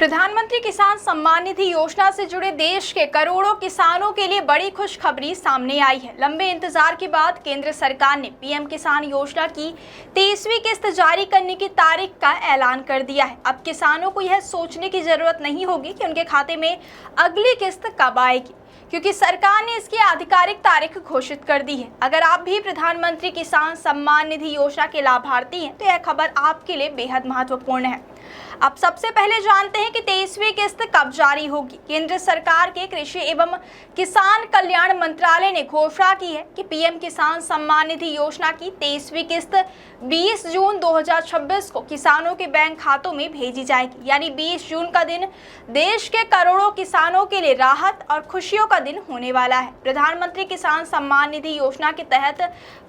प्रधानमंत्री किसान सम्मान निधि योजना से जुड़े देश के करोड़ों किसानों के लिए बड़ी खुशखबरी सामने आई है। लंबे इंतजार के बाद केंद्र सरकार ने पीएम किसान योजना की 23वीं किस्त जारी करने की तारीख का ऐलान कर दिया है। अब किसानों को यह सोचने की जरूरत नहीं होगी कि उनके खाते में अगली किस्त कब आएगी, क्योंकि सरकार ने इसकी आधिकारिक तारीख घोषित कर दी है। अगर आप भी प्रधानमंत्री किसान सम्मान निधि योजना के लाभार्थी हैं तो यह खबर आपके लिए बेहद महत्वपूर्ण है। अब सबसे पहले जानते हैं कि 23वीं किस्त कब जारी होगी। केंद्र सरकार के कृषि एवं किसान कल्याण मंत्रालय ने घोषणा की है कि पीएम किसान सम्मान निधि योजना की 23वीं किस्त 20 जून 2026 को किसानों के बैंक खातों में भेजी जाएगी। यानी 20 जून का दिन देश के करोड़ों किसानों के लिए राहत और खुशियों का दिन होने वाला है। प्रधानमंत्री किसान सम्मान निधि योजना के तहत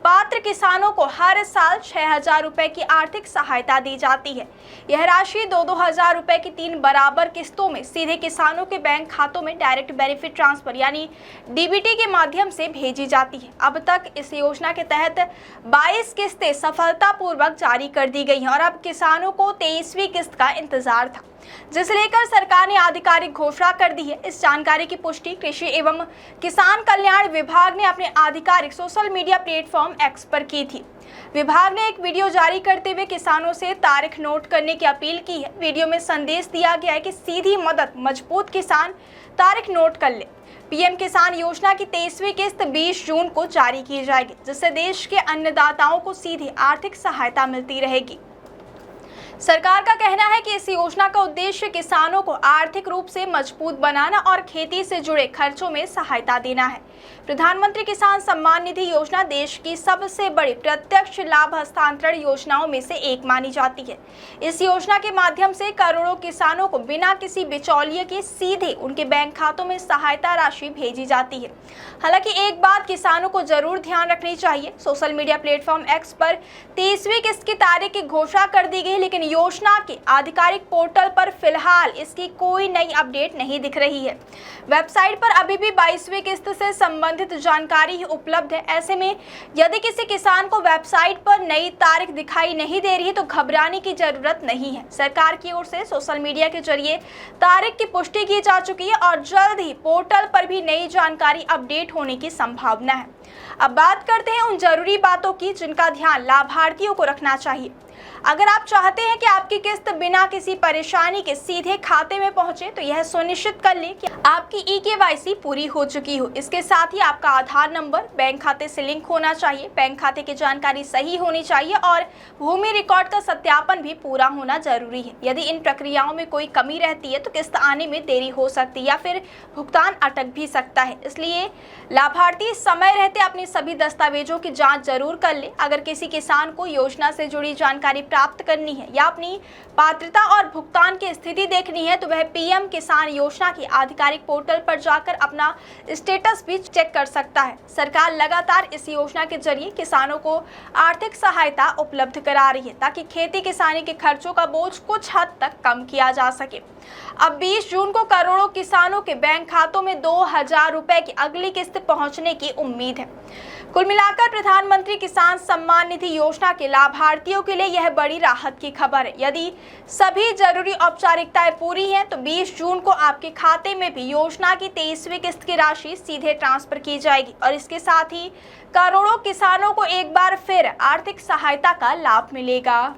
पात्र किसानों को हर साल 6,000 रुपए की आर्थिक सहायता दी जाती है। यह राशि 2-2 हजार रुपए की 3 बराबर किस्तों में सीधे किसानों के बैंक खातों में डायरेक्ट बेनिफिट ट्रांसफर यानी डीबीटी के माध्यम से भेजी जाती है। अब तक इस योजना के तहत 22 किस्तें सफलतापूर्वक जारी कर दी गई हैं और अब किसानों को 23वीं किस्त का इंतजार था, जिसे लेकर सरकार ने आधिकारिक घोषणा कर दी है। इस जानकारी की पुष्टि कृषि एवं किसान कल्याण विभाग ने अपने आधिकारिक सोशल मीडिया प्लेटफॉर्म एक्स पर की थी। विभाग ने एक वीडियो जारी करते हुए किसानों से तारीख नोट करने की अपील की है। वीडियो में संदेश दिया गया है कि सीधी मदद मजबूत किसान तारीख नोट कर ले। पीएम किसान योजना की 23वीं किस्त 20 जून को जारी की जाएगी, जिससे देश के अन्नदाताओं को सीधी आर्थिक सहायता मिलती रहेगी। सरकार का कहना है कि इस योजना का उद्देश्य किसानों को आर्थिक रूप से मजबूत बनाना और खेती से जुड़े खर्चों में सहायता देना है। प्रधानमंत्री किसान सम्मान निधि योजना देश की सबसे बड़ी प्रत्यक्ष लाभ हस्तांतरण योजनाओं में से एक मानी जाती है। इस योजना के माध्यम से करोड़ों किसानों को बिना किसी बिचौलिए के सीधे उनके बैंक खातों में सहायता राशि भेजी जाती है। हालांकि एक बात किसानों को जरूर ध्यान रखनी चाहिए, सोशल मीडिया प्लेटफॉर्म एक्स पर 23वीं किस्त की तारीख की घोषणा कर दी गई, लेकिन योजना के आधिकारिक पोर्टल पर फिलहाल इसकी कोई नई अपडेट नहीं दिख रही है। वेबसाइट पर अभी भी 22वीं किस्त से संबंधित जानकारी ही उपलब्ध है। ऐसे में यदि किसी किसान को वेबसाइट पर नई तारीख दिखाई नहीं दे रही है तो घबराने की जरूरत नहीं है। सरकार की ओर से सोशल मीडिया के जरिए तारीख की पुष्टि की जा चुकी है और जल्द ही पोर्टल पर भी नई जानकारी अपडेट होने की संभावना है। अब बात करते हैं उन जरूरी बातों की जिनका ध्यान लाभार्थियों को रखना चाहिए। अगर आप चाहते हैं कि आपकी किस्त बिना किसी परेशानी के सीधे खाते में पहुंचे तो यह सुनिश्चित कर लें कि आपकी ई-केवाईसी पूरी हो चुकी हो। इसके साथ ही आपका आधार नंबर बैंक खाते से लिंक होना चाहिए, बैंक खाते की जानकारी सही होनी चाहिए और भूमि रिकॉर्ड का सत्यापन भी पूरा होना जरूरी है। यदि इन प्रक्रियाओं में कोई कमी रहती है तो किस्त आने में देरी हो सकती है या फिर भुगतान अटक भी सकता है। इसलिए लाभार्थी समय रहते अपनी सभी दस्तावेजों की जाँच जरूर कर ले। अगर किसी किसान को योजना से जुड़ी जानकारी प्राप्त करनी है या अपनी पात्रता और भुगतान की स्थिति देखनी है तो वह पीएम किसान योजना की आधिकारिक पोर्टल पर जाकर अपना स्टेटस भी चेक कर सकता है। सरकार लगातार इस योजना के जरिए किसानों को आर्थिक सहायता उपलब्ध करा रही है ताकि खेती किसानी के खर्चों का बोझ कुछ हद तक कम किया जा सके। अब 20 जून को करोड़ों किसानों के बैंक खातों में 2,000 रुपए की अगली किस्त पहुंचने की उम्मीद है। कुल मिलाकर प्रधानमंत्री किसान सम्मान निधि योजना के लाभार्थियों के लिए यह बड़ी राहत की खबर है। यदि सभी जरूरी औपचारिकताएं पूरी हैं तो 20 जून को आपके खाते में भी योजना की 23वीं किस्त की राशि सीधे ट्रांसफर की जाएगी और इसके साथ ही करोड़ों किसानों को एक बार फिर आर्थिक सहायता का लाभ मिलेगा।